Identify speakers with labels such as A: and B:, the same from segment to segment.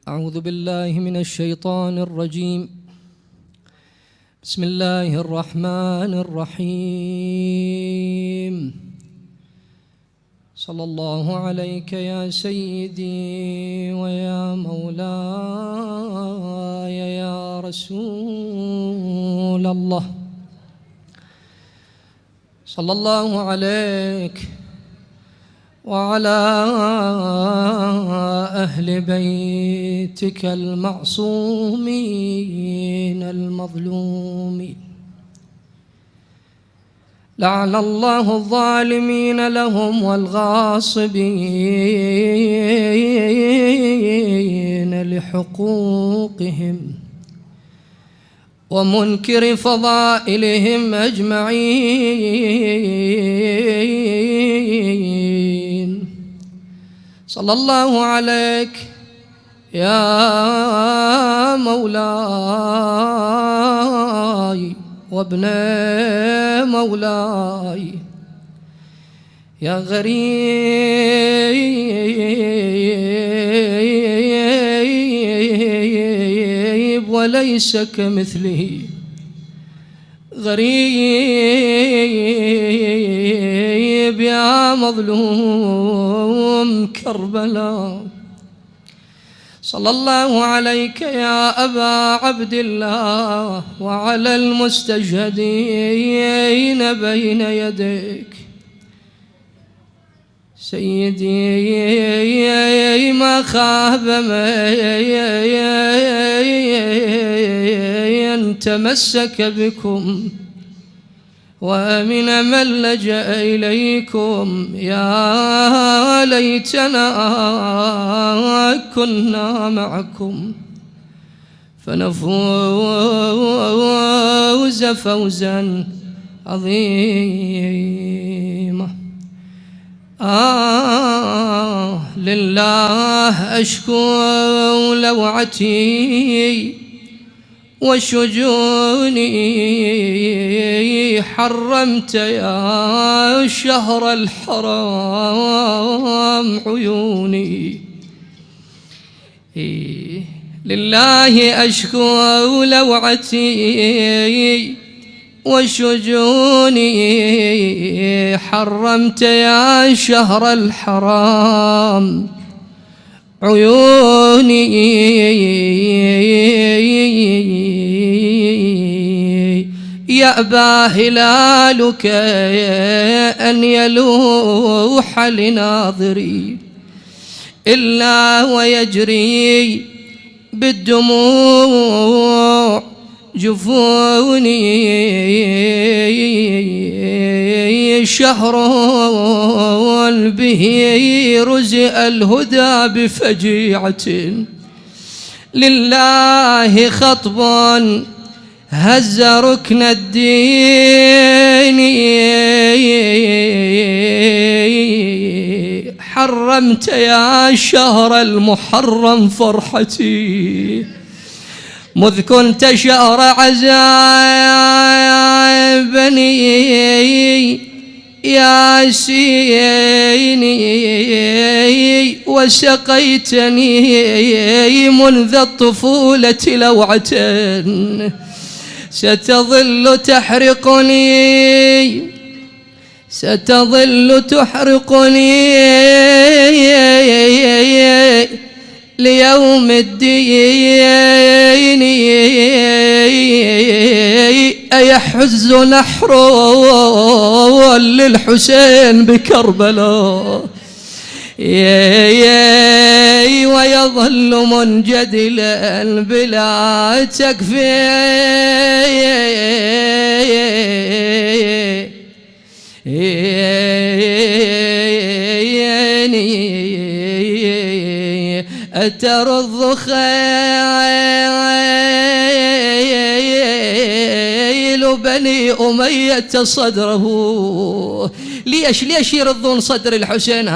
A: أعوذ بالله من الشيطان الرجيم. بسم الله الرحمن الرحيم. صلى الله عليك يا سيدي ويا مولاي يا رسول الله. صلى الله عليك وعلى أهل بيتك المعصومين المظلومين. لعن الله الظالمين لهم والغاصبين لحقوقهم ومنكر فضائلهم أجمعين. صلى الله عليك يا مولاي وابن مولاي يا غريب وليس كمثله غريب يا مظلوم كربلاء. صلى الله عليك يا أبا عبد الله وعلى المستشهدين بين يديك. سيدي ما خاب من تمسك بكم ومن من لجأ إليكم. يا ليتنا كنا معكم فنفوز فوزا عظيما. لله أشكو لوعتي وشجوني حرمت يا شهر الحرام عيوني. لله أشكو لوعتي وشجوني حرمت يا شهر الحرام عيوني. يأبى هلالك أن يلوح لناظري إلا ويجري بالدموع جفوني. شهر به رزئ الهدى بفجيعة لله خطب هز ركن الدين. حرمت يا شهر المحرم فرحتي مذ كنت شهر عذابني يا سيني وسقيتني منذ الطفولة لوعة ستظل تحرقني تحرقني ليوم الدين. أيحز نحر للحسين بكربلاء ويظل منجدلا بلا تكفين. أترض خيل بني أمية صدره. ليش يرضون صدر الحسين؟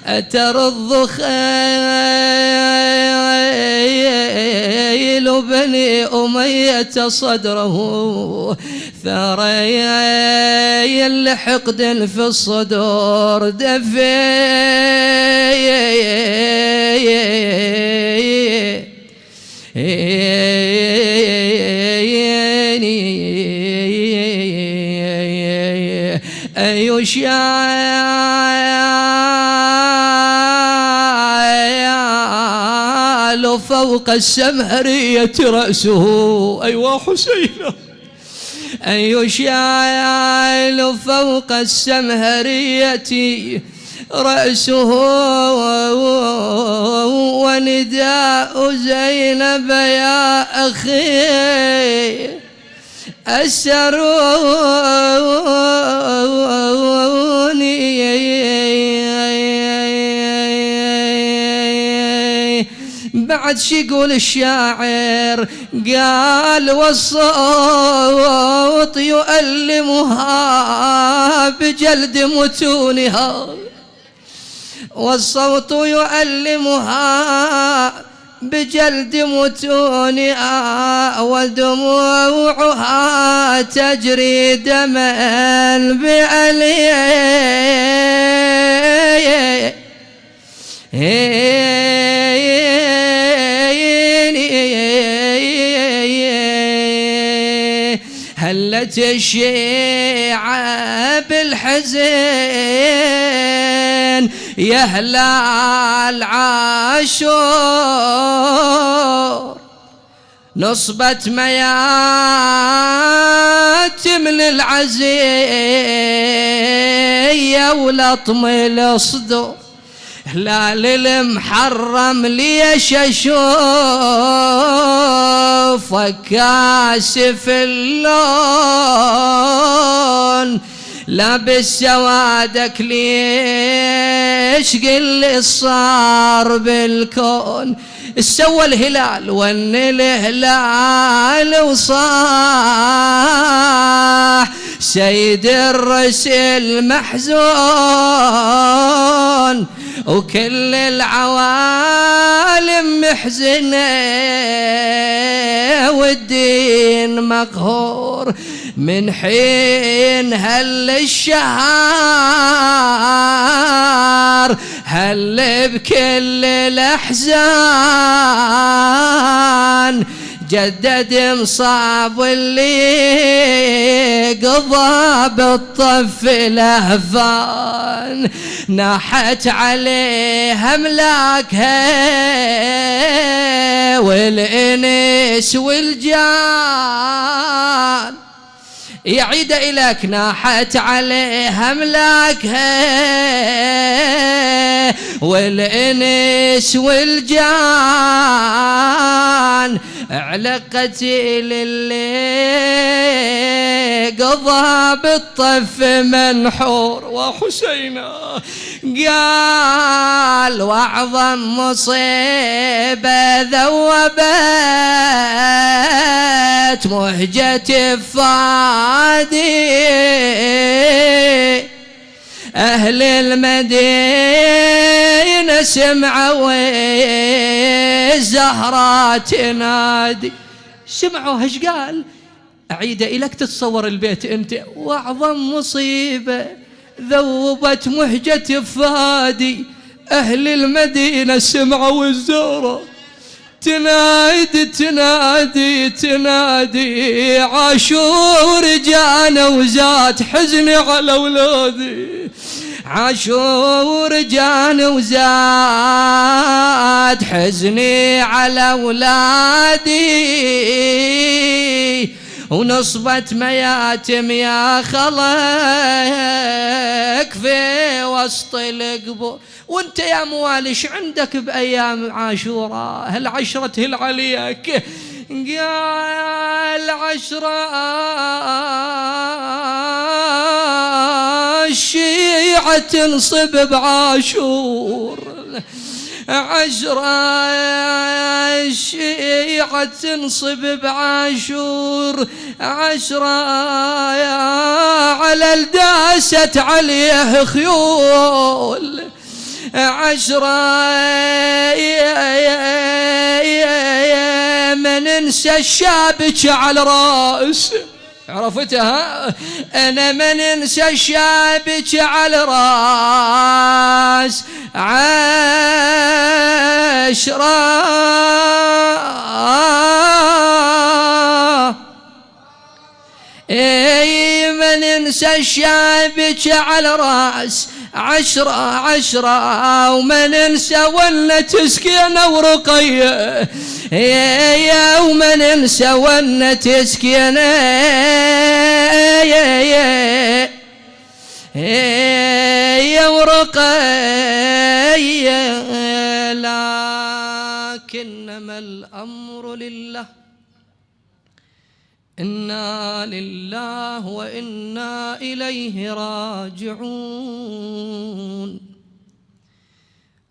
A: أترض خيل بني أمية صدره ثريا لحقد في الصدور دفين. يشعل فوق السمهرية رأسه. أيوة حسين. يشعل فوق السمهرية رأسه ونداء زينب يا أخي أسروني بعد شي يقول الشاعر قال والصوت يؤلمها بجلد متونها والصوت يؤلمها بجلد متونها ودموعها تجري دما بعليه هلت الشيعة بالحزن يا هلال عاشور نصبت مياتم للعزية ولطم الصدور هلال المحرم ليش اشوف كاسف اللون لابس سوادك ليش قل صار بالكون سوى الهلال وان الهلال وصاح سيد الرسل محزون وكل العوالم محزنة والدين مقهور من حين هل الشهر هل بكل الأحزان جدد مصاب اللي قضى بالطف الأهفان ناحت عليه أملاكها والإنس والجان يعيد إليك ناحت عليه أملاكها والإنس والجان على قتيل اللي قضى بالطف منحور وحسينا قال وأعظم مصيبة ذوبت مهجة فادي أهل المدينة سمعوا الزهرة تنادي سمعوا ايش قال أعيد إليك تتصور البيت أنت وأعظم مصيبة ذوبت مهجة فادي أهل المدينة سمعوا الزهرة تنادي تنادي تنادي عاشور جانا وزاد حزني على أولادي عاشور جانا وزاد حزني على أولادي ونصبت مياتم يا خلك في وسط القبور وانت يا موالش عندك بأيام عاشوراء هالعشرة هل عليك قال عشرة الشيعة تنصب بعاشور عشرة الشيعة تنصب بعاشور عشرة على الداست عليه خيول عشرة ما ننسى الشابك على رأس عرفتها أنا ما ننسى الشابك على راس عشرة ينسى الشابك على راس 10 وما ننسى ولا تسكينه ورقيه يا وما ننسى ولا تسكينه يا ورقيه لكنما الأمر لله إنا لله وإنا إليه راجعون.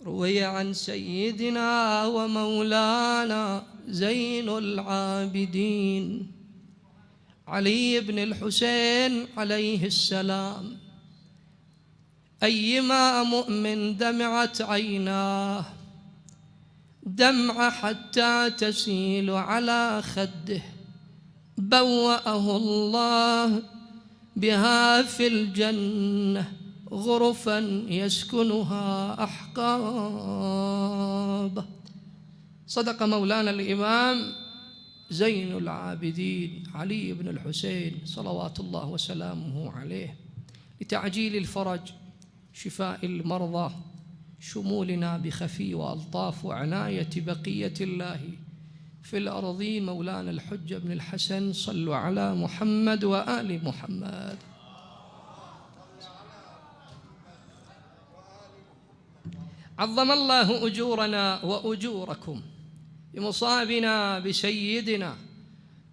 A: روي عن سيدنا ومولانا زين العابدين علي بن الحسين عليه السلام: أيما مؤمن دمعت عيناه دمعة حتى تسيل على خده بوأه الله بها في الجنة غرفا يسكنها أحقابه. صدق مولانا الإمام زين العابدين علي بن الحسين صلوات الله وسلامه عليه، لتعجيل الفرج، شفاء المرضى، شمولنا بخفي وألطاف وعناية بقية الله في الأرضين مولانا الحجة بن الحسن. صلوا على محمد وآل محمد. عظم الله أجورنا وأجوركم بمصابنا بسيدنا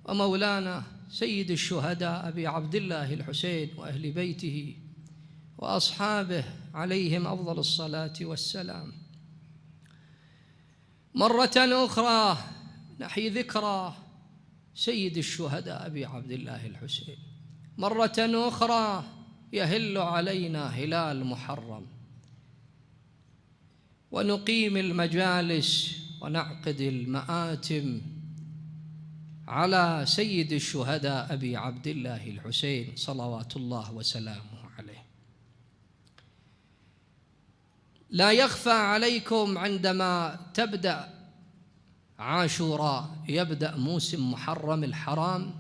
A: ومولانا سيد الشهداء أبي عبد الله الحسين وأهل بيته وأصحابه عليهم أفضل الصلاة والسلام. مرة أخرى نحيي ذكرى سيد الشهداء أبي عبد الله الحسين، مرة أخرى يهل علينا هلال محرم ونقيم المجالس ونعقد المآتم على سيد الشهداء أبي عبد الله الحسين صلوات الله وسلامه عليه. لا يخفى عليكم عندما تبدأ عاشوراء، يبدأ موسم محرم الحرام،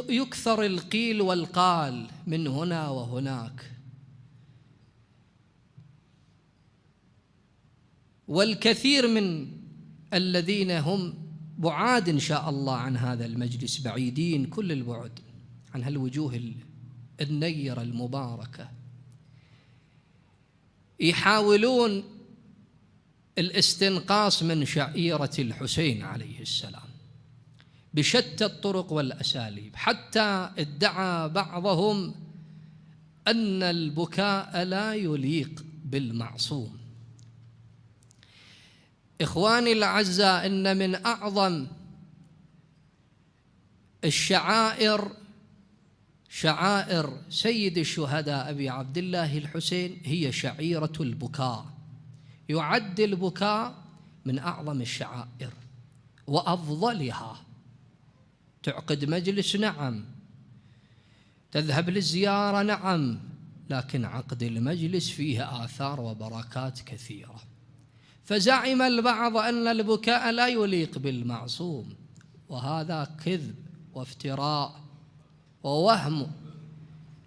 A: يكثر القيل والقال من هنا وهناك، والكثير من الذين هم بعاد إن شاء الله عن هذا المجلس، بعيدين كل البعد عن هالوجوه النيرة المباركة، يحاولون الاستنقاص من شعيرة الحسين عليه السلام بشتى الطرق والأساليب، حتى ادعى بعضهم أن البكاء لا يليق بالمعصوم. إخواني الأعزاء، إن من أعظم الشعائر شعائر سيد الشهداء أبي عبد الله الحسين هي شعيرة البكاء. يعد البكاء من أعظم الشعائر وأفضلها. تعقد مجلس نعم، تذهب للزيارة نعم، لكن عقد المجلس فيه آثار وبركات كثيرة. فزعم البعض أن البكاء لا يليق بالمعصوم، وهذا كذب وافتراء ووهم،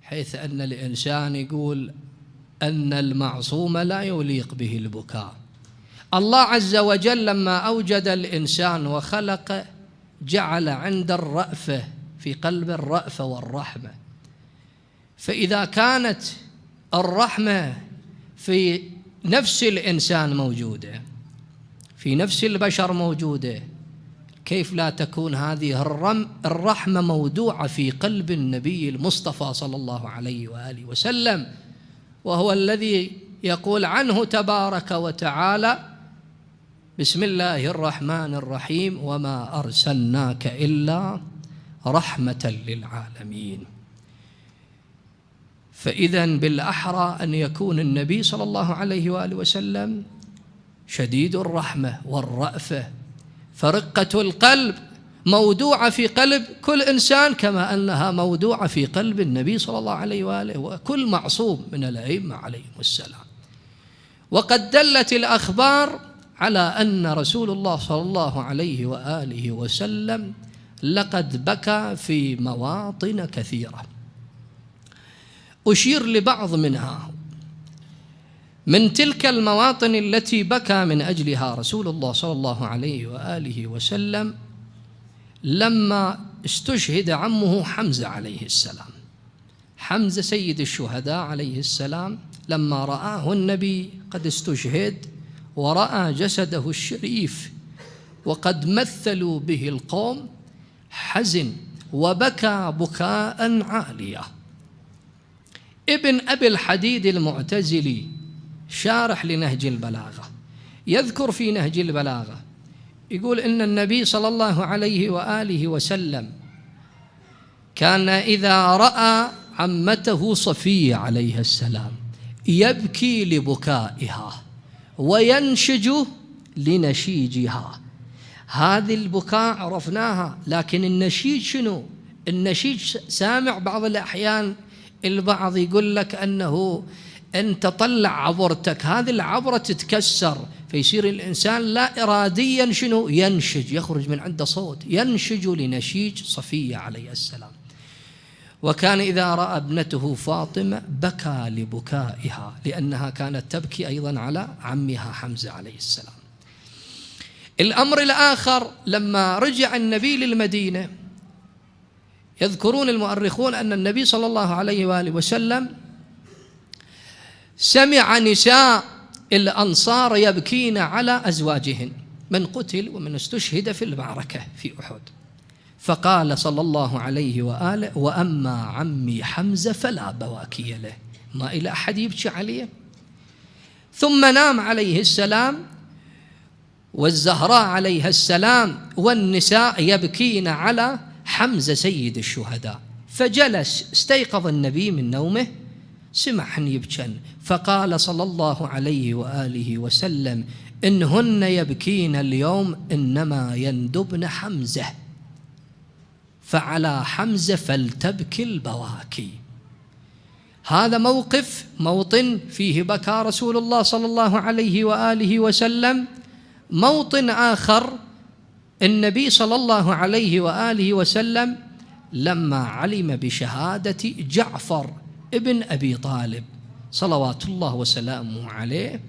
A: حيث أن الإنسان يقول أن المعصوم لا يليق به البكاء. الله عز وجل لما أوجد الإنسان وخلقه جعل عند الرأفة في قلب الرأفة والرحمة، فإذا كانت الرحمة في نفس الإنسان موجودة، في نفس البشر موجودة، كيف لا تكون هذه الرحمة مودوعة في قلب النبي المصطفى صلى الله عليه وآله وسلم، وهو الذي يقول عنه تبارك وتعالى: بسم الله الرحمن الرحيم وما أرسلناك إلا رحمة للعالمين. فإذن بالأحرى أن يكون النبي صلى الله عليه وآله وسلم شديد الرحمة والرأفة، فرقة القلب موضوعة في قلب كل إنسان كما أنها موضوعة في قلب النبي صلى الله عليه وآله وكل معصوم من الأئمة عليهم السلام. وقد دلت الأخبار على أن رسول الله صلى الله عليه وآله وسلم لقد بكى في مواطن كثيرة. أشير لبعض منها. من تلك المواطن التي بكى من أجلها رسول الله صلى الله عليه وآله وسلم لما استشهد عمه حمزة عليه السلام. حمزة سيد الشهداء عليه السلام، لما رآه النبي قد استشهد ورأى جسده الشريف وقد مثلوا به القوم حزن وبكى بكاء عاليا. ابن أبي الحديد المعتزلي شارح لنهج البلاغة يذكر في نهج البلاغة يقول إن النبي صلى الله عليه وآله وسلم كان إذا رأى عمته صفية عليه السلام يبكي لبكائها وينشج لنشيجها. هذه البكاء عرفناها، لكن النشيج شنو؟ النشيج سامع بعض الأحيان البعض يقول لك أنه أنت طلع عبرتك، هذه العبرة تتكسر فيصير الإنسان لا إراديا شنو؟ ينشج، يخرج من عنده صوت، ينشج لنشيج صفية عليه السلام. وكان إذا رأى ابنته فاطمة بكى لبكائها لأنها كانت تبكي أيضا على عمها حمزة عليه السلام. الأمر الآخر لما رجع النبي للمدينة يذكرون المؤرخون أن النبي صلى الله عليه وآله وسلم سمع نساء الأنصار يبكين على أزواجهن من قتل ومن استشهد في المعركة في أحد، فقال صلى الله عليه وآله: وأما عمي حمزة فلا بواكي له، ما إلى أحد يبكي عليه. ثم نام عليه السلام والزهراء عليها السلام والنساء يبكين على حمزة سيد الشهداء، فجلس استيقظ النبي من نومه سمعهن يبكين، فقال صلى الله عليه وآله وسلم: إنهن يبكين اليوم إنما يندبن حمزة، فعلى حمزة فلتبكي البواكي. هذا موطن فيه بكى رسول الله صلى الله عليه وآله وسلم. موطن آخر النبي صلى الله عليه وآله وسلم لما علم بشهادة جعفر ابن أبي طالب صلوات الله وسلامه عليه،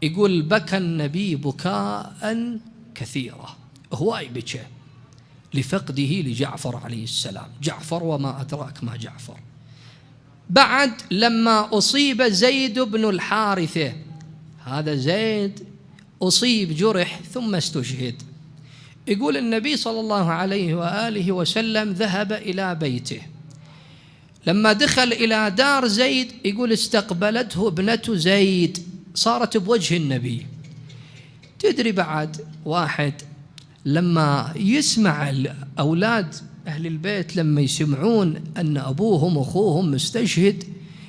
A: يقول: بكى النبي بكاء كثيرا، هواي بكى لفقده لجعفر عليه السلام. جعفر وما أدراك ما جعفر. بعد لما أصيب زيد بن الحارثة، هذا زيد أصيب جرح ثم استشهد، يقول النبي صلى الله عليه وآله وسلم ذهب إلى بيته، لما دخل إلى دار زيد يقول استقبلته ابنة زيد، صارت بوجه النبي. تدري بعد واحد لما يسمع أولاد أهل البيت لما يسمعون أن أبوهم وأخوهم مستشهد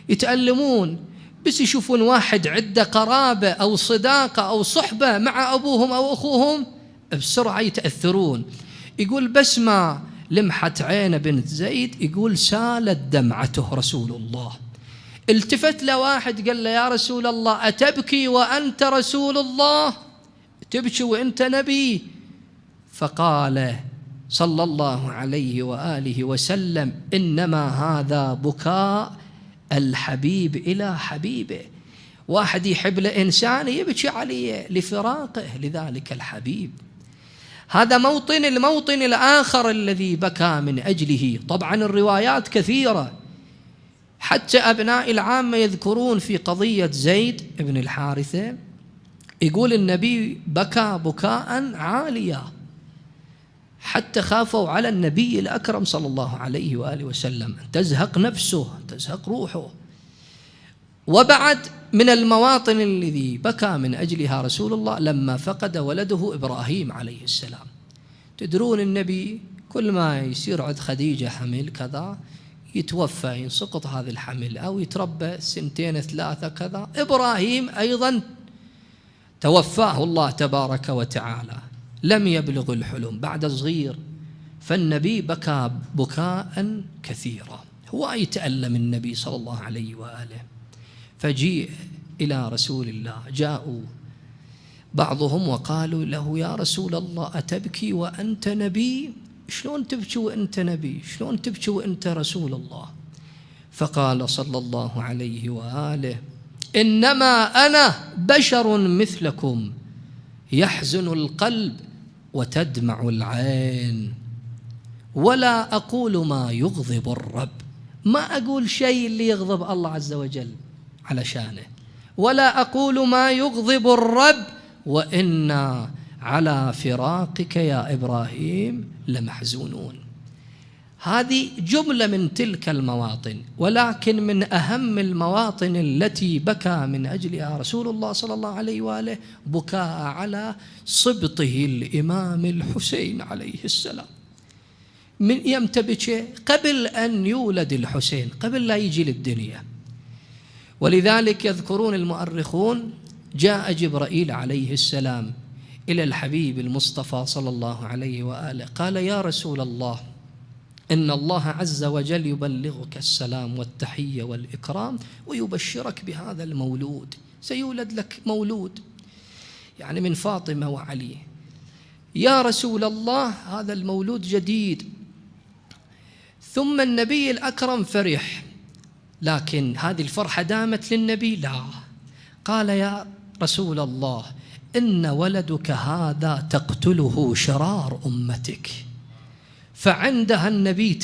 A: يتألمون، بس يشوفون واحد عنده قرابة أو صداقة أو صحبة مع أبوهم أو أخوهم بسرعة يتأثرون. يقول بس ما لمحت عين بنت زيد يقول سالت دمعته رسول الله. التفت له واحد قال له: يا رسول الله أتبكي وأنت رسول الله؟ تبكي وأنت نبي؟ فقال صلى الله عليه وآله وسلم: إنما هذا بكاء الحبيب إلى حبيبه. واحد يحب لإنسان يبكي عليه لفراقه لذلك الحبيب. هذا الموطن الآخر الذي بكى من أجله. طبعا الروايات كثيرة، حتى أبناء العامة يذكرون في قضية زيد بن الحارثة يقول النبي بكى بكاء عاليا حتى خافوا على النبي الأكرم صلى الله عليه وآله وسلم، تزهق نفسه تزهق روحه. وبعد من المواطن الذي بكى من أجلها رسول الله لما فقد ولده إبراهيم عليه السلام. تدرون النبي كل ما يصير عند خديجة حمل كذا يتوفى، ينسقط هذا الحمل أو يتربى 2 3 كذا. إبراهيم أيضا توفاه الله تبارك وتعالى، لم يبلغ الحلم بعد صغير، فالنبي بكى بكاء كثيرا. هو يتألم النبي صلى الله عليه وآله. فجيء إلى رسول الله، جاءوا بعضهم وقالوا له: يا رسول الله أتبكي وأنت نبي؟ شلون تبكي وأنت نبي؟ شلون تبكي وأنت رسول الله؟ فقال صلى الله عليه وآله: إنما أنا بشر مثلكم، يحزن القلب وتدمع العين، ولا أقول ما يغضب الرب. ما أقول شيء اللي يغضب الله عز وجل علشانه، ولا أقول ما يغضب الرب، وإنا على فراقك يا إبراهيم لمحزونون. هذه جملة من تلك المواطن، ولكن من أهم المواطن التي بكى من أجلها رسول الله صلى الله عليه وآله بكاء على صبطه الإمام الحسين عليه السلام. من يمتى بكى؟ قبل أن يولد الحسين، قبل لا يجي للدنيا. ولذلك يذكرون المؤرخون جاء جبرائيل عليه السلام إلى الحبيب المصطفى صلى الله عليه وآله، قال: يا رسول الله، إن الله عز وجل يبلغك السلام والتحية والإكرام ويبشرك بهذا المولود، سيولد لك مولود يعني من فاطمة وعلي. يا رسول الله، هذا المولود جديد. ثم النبي الأكرم فرح، لكن هذه الفرحة دامت للنبي؟ لا. قال: يا رسول الله، إن ولدك هذا تقتله شرار أمتك. فعندها النبي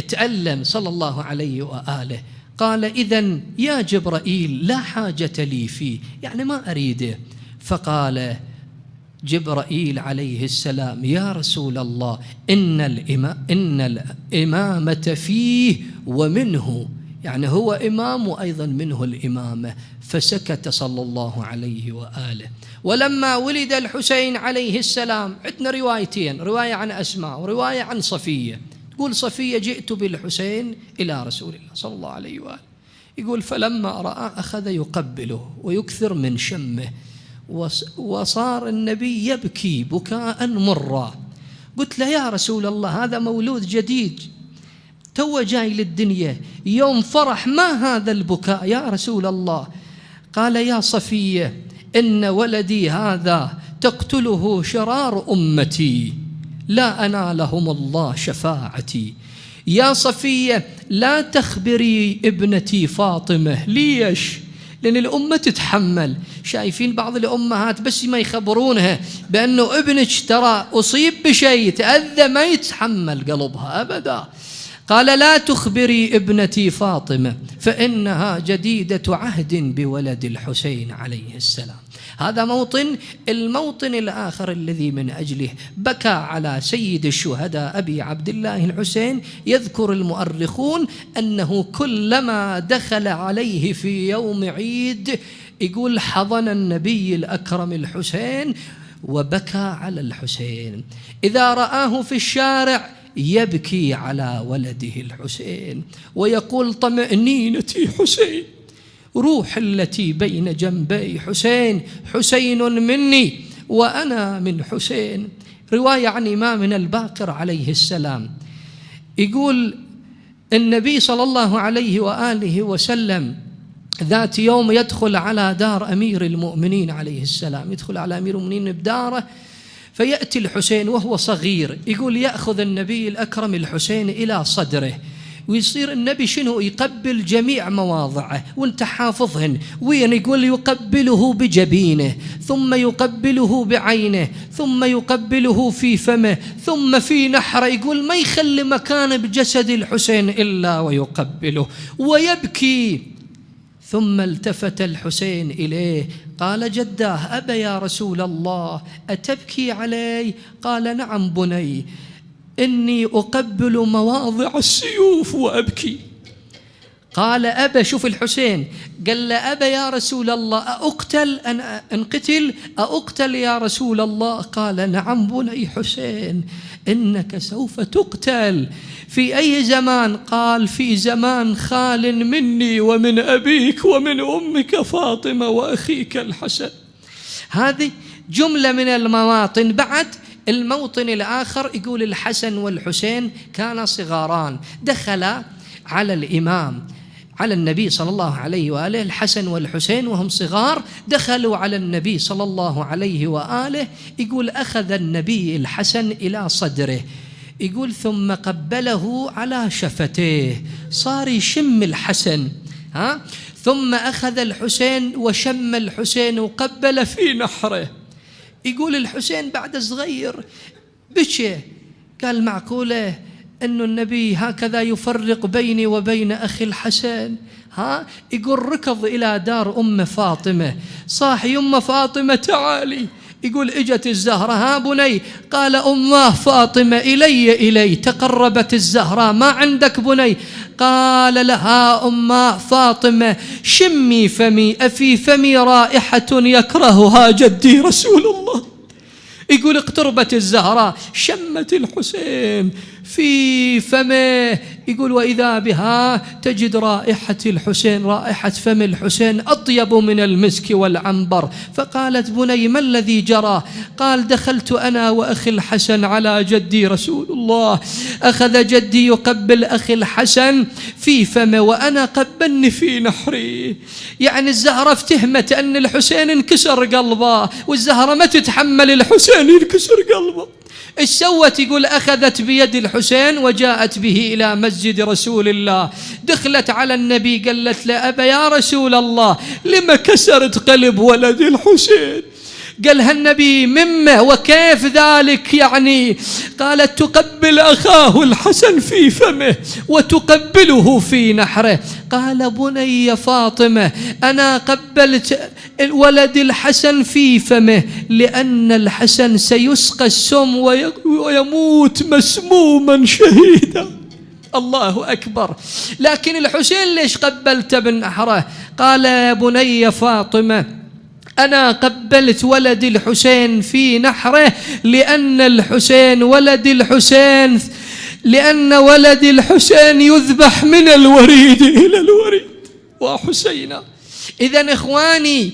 A: تألم صلى الله عليه وآله. قال: إذن يا جبرائيل لا حاجة لي فيه، يعني ما أريده. فقال جبرائيل عليه السلام: يا رسول الله، إن الإمامة فيه ومنه، يعني هو إمام وأيضا منه الإمامة. فسكت صلى الله عليه وآله. ولما ولد الحسين عليه السلام، عندنا روايتين، رواية عن أسماء ورواية عن صفية. تقول صفية: جئت بالحسين إلى رسول الله صلى الله عليه وآله. يقول: فلما رأى أخذ يقبله ويكثر من شمه، وصار النبي يبكي بكاء مرا. قلت له: يا رسول الله، هذا مولود جديد تو جاي للدنيا، يوم فرح، ما هذا البكاء يا رسول الله؟ قال: يا صفية، إن ولدي هذا تقتله شرار أمتي، لا أنالهم الله شفاعتي. يا صفية، لا تخبري ابنتي فاطمة. ليش؟ لأن الأمة تتحمل. شايفين بعض الأمهات بس ما يخبرونها بأنه ابنك ترى أصيب بشيء تأذى، ما يتحمل قلبها أبدا. قال: لا تخبري ابنتي فاطمة، فإنها جديدة عهد بولد الحسين عليه السلام. هذا موطن. الموطن الآخر الذي من أجله بكى على سيد الشهداء أبي عبد الله الحسين، يذكر المؤرخون أنه كلما دخل عليه في يوم عيد، يقول: حضن النبي الأكرم الحسين وبكى على الحسين. إذا رآه في الشارع يبكي على ولده الحسين ويقول: طمأنينتي حسين، روح التي بين جنبي حسين، حسين مني وأنا من حسين. رواية عن إمامنا الباقر عليه السلام، يقول النبي صلى الله عليه وآله وسلم ذات يوم يدخل على دار أمير المؤمنين عليه السلام، يدخل على أمير المؤمنين بداره، فيأتي الحسين وهو صغير. يقول: يأخذ النبي الأكرم الحسين إلى صدره، ويصير النبي شنو؟ يقبل جميع مواضعه وانت حافظهن. وين؟ يقول: يقبله بجبينه، ثم يقبله بعينه، ثم يقبله في فمه، ثم في نحره. يقول: ما يخلي مكان بجسد الحسين إلا ويقبله ويبكي. ثم التفت الحسين إليه قال: جداه، أبا يا رسول الله، أتبكي علي؟ قال: نعم بني، إني أقبل مواضع السيوف وأبكي. قال: أبا، شوف الحسين، قال له: أبا يا رسول الله، أقتل أن أنقتل؟ أقتل يا رسول الله؟ قال: نعم بني حسين، إنك سوف تقتل. في أي زمان؟ قال: في زمان خال مني ومن أبيك ومن أمك فاطمة وأخيك الحسن. هذه جملة من المواطن. بعد الموطن الآخر يقول: الحسن والحسين كانا صغاران، دخل على الإمام على النبي صلى الله عليه وآله. الحسن والحسين وهم صغار دخلوا على النبي صلى الله عليه وآله. يقول: أخذ النبي الحسن إلى صدره، يقول ثم قبله على شفتيه، صار يشم الحسن، ثم أخذ الحسين وشم الحسين وقبل في نحره. يقول الحسين بعد صغير بكى، قال معقولة أن النبي هكذا يفرق بيني وبين أخي الحسن؟ يقول ركض إلى دار أم فاطمة، صاحي أم فاطمة تعالي. يقول اجت الزهرة، ها بني؟ قال أماه فاطمة إلي. تقربت الزهراء، ما عندك بني؟ قال لها أماه فاطمة شمي فمي، أفي فمي رائحة يكرهها جدي رسول الله. يقول اقتربت الزهراء شمت الحسين في فمه، يقول وإذا بها تجد رائحة الحسين، رائحة فم الحسين أطيب من المسك والعنبر. فقالت بني ما الذي جرى؟ قال دخلت أنا وأخي الحسن على جدي رسول الله، أخذ جدي يقبل أخي الحسن في فمه وأنا قبلني في نحري. يعني الزهرة افتهمت أن الحسين انكسر قلبه، والزهرة ما تتحمل الحسين ينكسر قلبه. ايش سوت؟ يقول أخذت بيد الحسين وجاءت به إلى مسجد رسول الله، دخلت على النبي قالت له أبا يا رسول الله لما كسرت قلب ولد الحسين؟ قالها النبي مما وكيف ذلك يعني؟ قالت تقبل أخاه الحسن في فمه وتقبله في نحره. قال بني فاطمة أنا قبلت ولد الحسن في فمه لأن الحسن سيسقى السم ويموت مسموما شهيدا. الله أكبر. لكن الحسين ليش قبلت بنحره؟ قال يا بني فاطمة أنا قبلت ولد الحسين في نحره لأن ولد الحسين يذبح من الوريد إلى الوريد وحسينا. إذن إخواني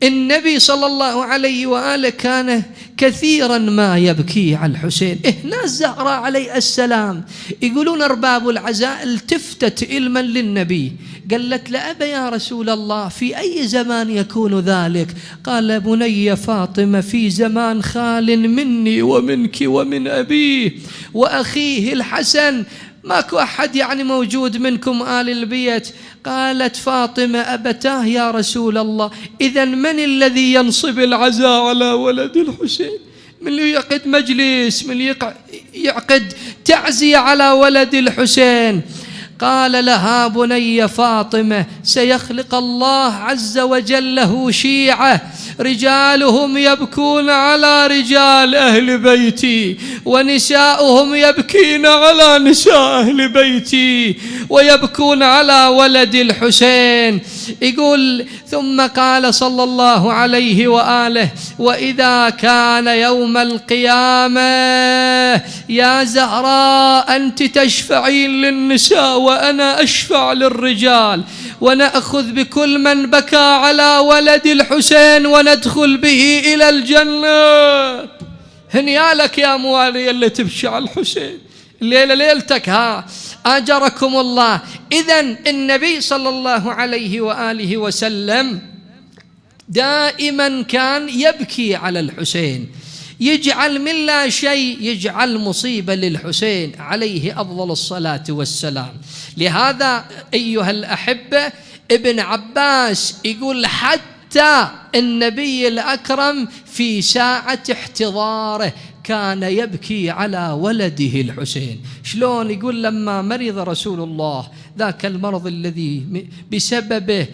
A: النبي صلى الله عليه وآله كان كثيرا ما يبكي على الحسين. هنا الزهراء عليه السلام يقولون أرباب العزاء التفتت إلما للنبي، قالت لأبا يا رسول الله في أي زمان يكون ذلك؟ قال بني فاطمة في زمان خال مني ومنك ومن أبيه وأخيه الحسن، ماكو أحد يعني موجود منكم آل البيت. قالت فاطمة أبتاه يا رسول الله. إذن من الذي ينصب العزاء على ولد الحسين؟ من اللي يعقد مجلس، من اللي يعقد تعزية على ولد الحسين؟ قال لها بني فاطمة سيخلق الله عز وجل له شيعة رجالهم يبكون على رجال أهل بيتي ونساؤهم يبكين على نساء أهل بيتي ويبكون على ولد الحسين. يقول ثم قال صلى الله عليه وآله وإذا كان يوم القيامة يا زهراء أنت تشفعين للنساء وأنا أشفع للرجال، ونأخذ بكل من بكى على ولد الحسين وندخل به إلى الجنة. هنيالك يا موالي اللي تبكي على الحسين، الليلة ليلتك أجركم الله. إذن النبي صلى الله عليه وآله وسلم دائما كان يبكي على الحسين، يجعل من لا شيء يجعل مصيبة للحسين عليه أفضل الصلاة والسلام. لهذا أيها الأحبة ابن عباس يقول حتى النبي الأكرم في ساعة احتضاره كان يبكي على ولده الحسين. شلون؟ يقول لما مرض رسول الله ذاك المرض الذي بسببه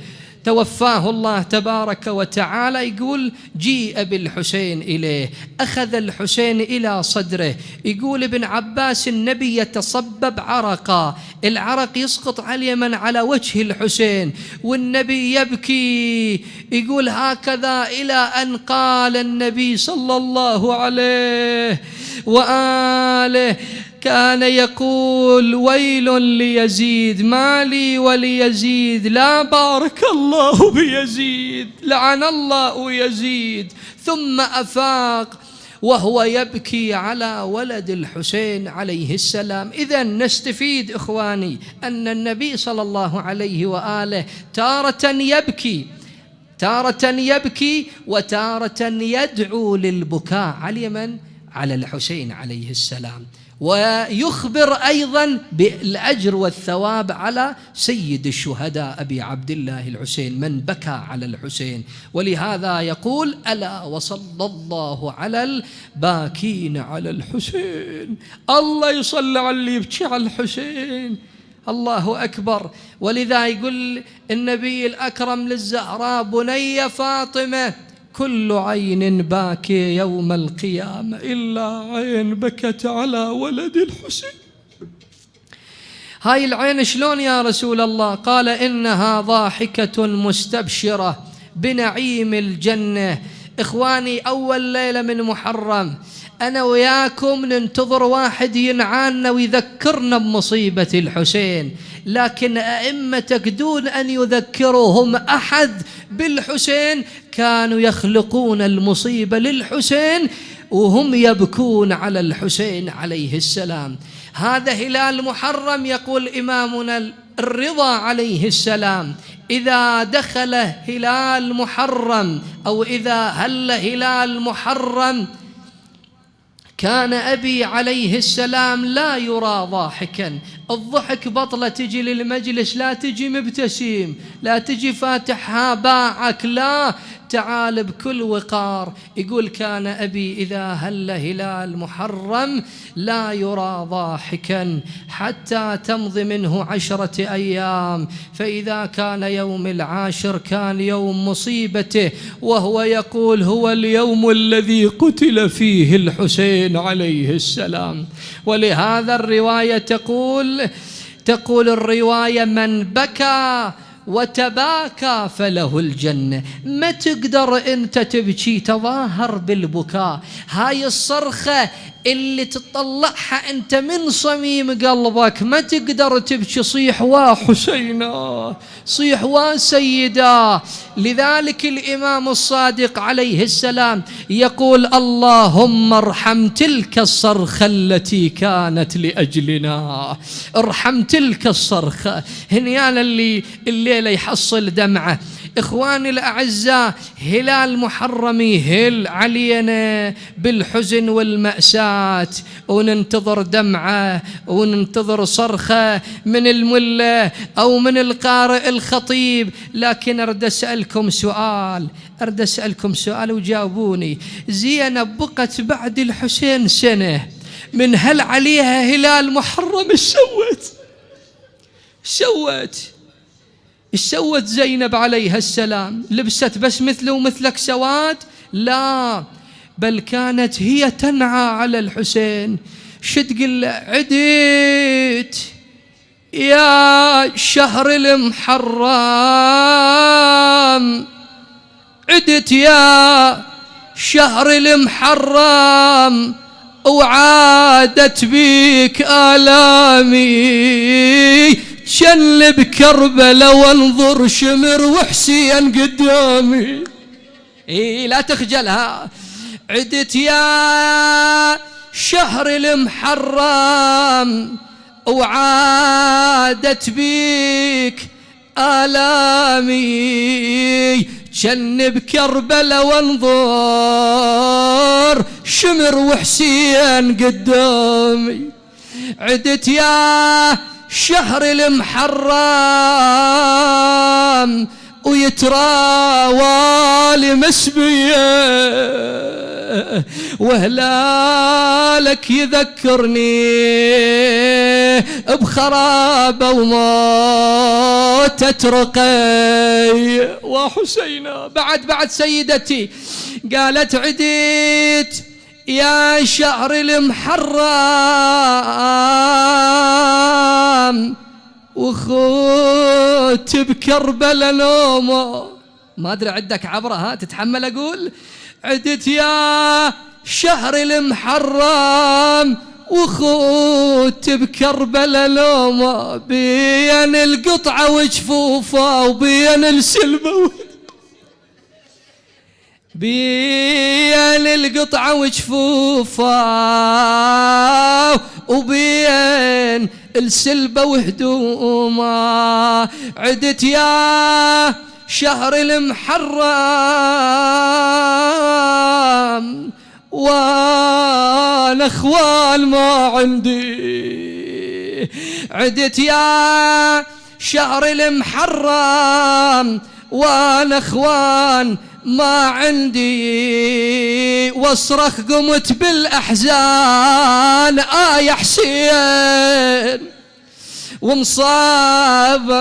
A: توفاه الله تبارك وتعالى، يقول جيء بالحسين إليه، أخذ الحسين إلى صدره. يقول ابن عباس النبي يتصبب عرقا، العرق يسقط على اليمن على وجه الحسين والنبي يبكي. يقول هكذا إلى أن قال النبي صلى الله عليه وآله كان يقول ويل ليزيد ما لي وليزيد، لا بارك الله بيزيد، لعن الله يزيد. ثم أفاق وهو يبكي على ولد الحسين عليه السلام. إذن نستفيد إخواني أن النبي صلى الله عليه وآله تارة يبكي وتارة يدعو للبكاء على من؟ على الحسين عليه السلام. ويخبر أيضا بالأجر والثواب على سيد الشهداء أبي عبد الله الحسين من بكى على الحسين. ولهذا يقول: ألا وصلى الله على الباكين على الحسين. الله يصلي على اللي يبكي على الحسين. الله أكبر. ولذا يقول النبي الأكرم للزهراء: بني فاطمة كل عين باكي يوم القيامة إلا عين بكت على ولد الحسين. هاي العين شلون يا رسول الله؟ قال: إنها ضاحكة مستبشرة بنعيم الجنة. إخواني، أول ليلة من محرم أنا وياكم ننتظر واحد ينعانا ويذكرنا بمصيبة الحسين، لكن أئمتك دون أن يذكروهم أحد بالحسين كانوا يخلقون المصيبة للحسين وهم يبكون على الحسين عليه السلام. هذا هلال محرم. يقول إمامنا الرضا عليه السلام: إذا دخل هلال محرم أو إذا هل هلال محرم كان أبي عليه السلام لا يرى ضاحكا. الضحك بطلة تجي للمجلس، لا تجي مبتسم، لا تجي فاتحها باعك، لا، تعال بكل وقار. يقول: كان أبي إذا هل هلال محرم لا يرى ضاحكا حتى تمضي منه 10 أيام، فإذا كان يوم العاشر كان يوم مصيبته، وهو يقول: هو اليوم الذي قتل فيه الحسين عليه السلام. ولهذا الرواية تقول الرواية: من بكى وتباكى فله الجنة. ما تقدر أنت تبكي، تظاهر بالبكاء. هاي الصرخة اللي تطلعها أنت من صميم قلبك، ما تقدر تبكي صيح وحسينا، صيح وسيدا. لذلك الإمام الصادق عليه السلام يقول: اللهم ارحم تلك الصرخة التي كانت لأجلنا. ارحم تلك الصرخة. هنيانا الليلة يحصل دمعة. إخواني الأعزاء، هلال محرم يهل علينا بالحزن والمأساة، وننتظر دمعة وننتظر صرخة من الملة أو من القارئ الخطيب. لكن أريد أسألكم سؤال وجاوبوني. زينب بقت بعد الحسين سنة، من هل عليها هلال محرم إيش سوت زينب عليها السلام؟ لبست بس مثله ومثلك سواد؟ لا، بل كانت هي تنعى على الحسين. تقول: عديت يا شهر المحرم، عدت يا شهر المحرم، وعادت بيك آلامي، شل بكربلاء وانظر شمر وحسين قدامي. لا تخجلها. عدت يا شهر المحرم، وعادت بيك آلامي، شل بكربلاء وانظر شمر وحسين قدامي. عدت يا شهر المحرم، ويتراوالي مسبية، وهلالك يذكرني بخرابة وموتة رقي وحسينا. بعد سيدتي قالت: عديت يا شهر المحرم، وخوت بكربلاء نومه. ما أدري عندك عبرة تتحمل أقول؟ عدت يا شهر المحرم، وخوت بكربلاء نومه، بين القطعة وجفوفه وبين السلبة، بين القطعة وجفوفه وبين السلبة وهدومه. عدت يا شهر المحرم، وانا اخوان ما عندي. عدت يا شهر المحرم وانا اخوان ما عندي، واصرخ قمت بالاحزان يا حسين ومصاب.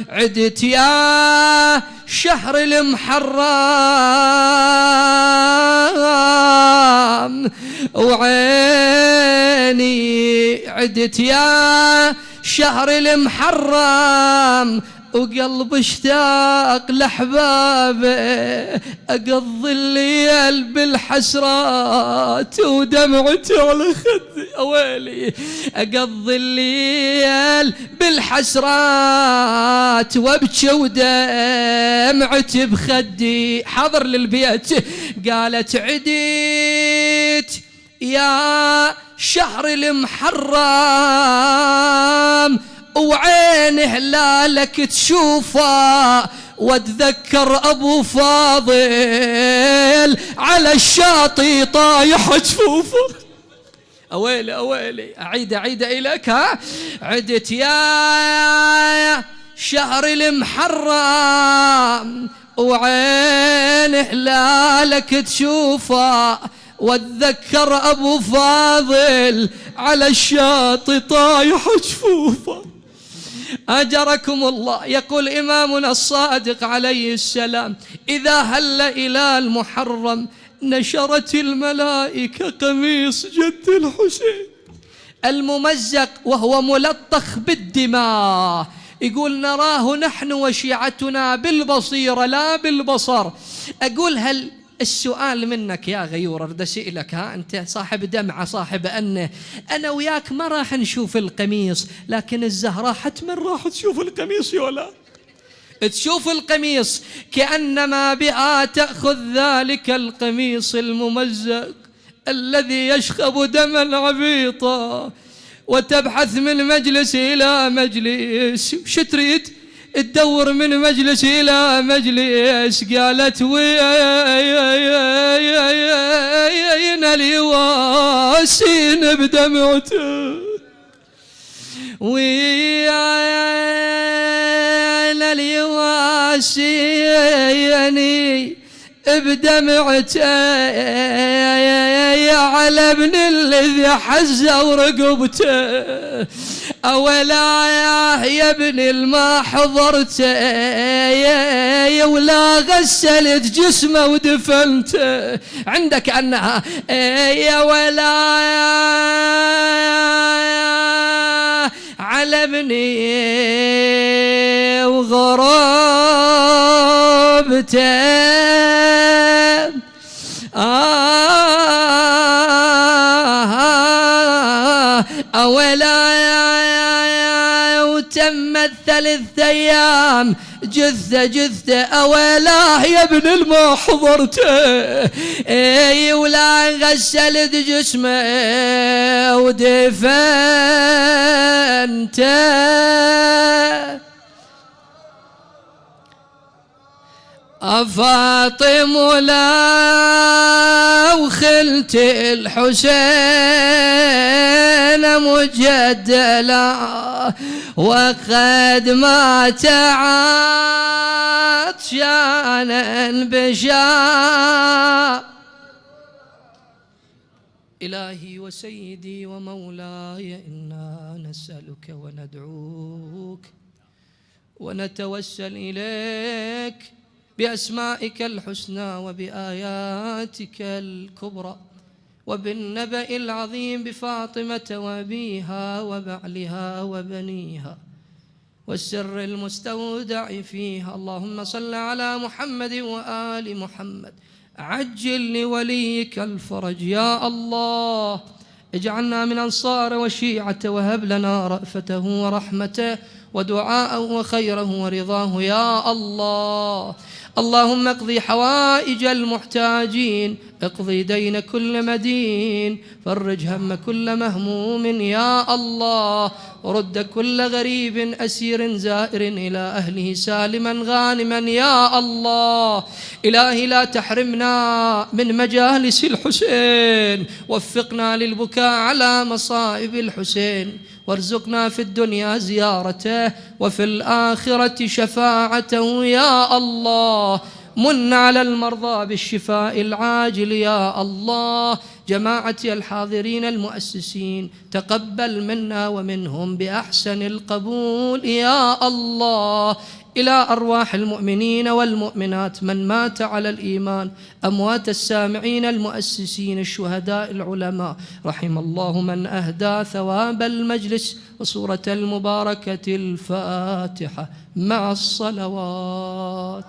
A: عدت يا شهر المحرم وعيني، عدت يا شهر المحرم وقلب اشتاق لحبابه، اقضي الليل بالحسرات ودمعتي على خدي. اويلي اقضي الليل بالحسرات وابكي ودمعتي بخدي. حضر للبيت قالت عديت يا شهر المحرم وعين هلالك تشوفه، واتذكر ابو فاضل على الشاطئ طايح جفوفه. اويلي اويلي اعيد اليك. عدت يا شهر المحرم وعين هلالك تشوفه، واتذكر ابو فاضل على الشاطئ طايح جفوفه. أجركم الله. يقول إمامنا الصادق عليه السلام إذا هل إلى المحرم نشرت الملائكة قميص جد الحسين الممزق وهو ملطخ بالدماء، يقول نراه نحن وشيعتنا بالبصيرة لا بالبصر. أقول هل السؤال منك يا غيور، أريد أسألك، أنت صاحب دمعة صاحب أنا وياك ما راح نشوف القميص، لكن الزهراء حتما راح تشوف القميص ولا تشوف القميص، كأنما بها تأخذ ذلك القميص الممزق الذي يشخب دما عبيطا، وتبحث من مجلس إلى مجلس. شو تريد؟ تدور من مجلس إلى مجلس. قالت وين اليواسين بدمعته، وين اليواسين بدمعته على ابن الذي حزه ورقبته. أولا يا ابن ما حضرته ولا غسلت جسمه ودفنته. عندك أنها يا ولا على ابني وغرابته. أولا وتمت 3 أيام جثة أولا يا ابن الما حضرته ولا غسلت جسمه ودفنته. فاطمة لا وخلت الحسين مجدلا، وقد مات عطشانا بشار. إلهي وسيدي ومولاي إنا نسألك وندعوك ونتوسل إليك بأسمائك الحسنى وبآياتك الكبرى وبالنبأ العظيم بفاطمة وأبيها وبعلها وبنيها والسر المستودع فيها. اللهم صل على محمد وآل محمد. عجل لوليك الفرج يا الله. اجعلنا من أنصار وشيعة وهب لنا رأفته ورحمته ودعاءه وخيره ورضاه يا الله. اللهم اقضي حوائج المحتاجين اقضي دين كل مدين، فرج هم كل مهموم يا الله، ورد كل غريب أسير زائر إلى أهله سالما غانما يا الله. إلهي لا تحرمنا من مجالس الحسين، وفقنا للبكاء على مصائب الحسين، وارزقنا في الدنيا زيارته وفي الآخرة شفاعته يا الله. من على المرضى بالشفاء العاجل يا الله. جماعتي الحاضرين المؤسسين تقبل منا ومنهم بأحسن القبول يا الله. إلى أرواح المؤمنين والمؤمنات من مات على الإيمان، أموات السامعين المؤسسين الشهداء العلماء، رحم الله من أهدى ثواب المجلس وصورة المباركة الفاتحة مع الصلوات.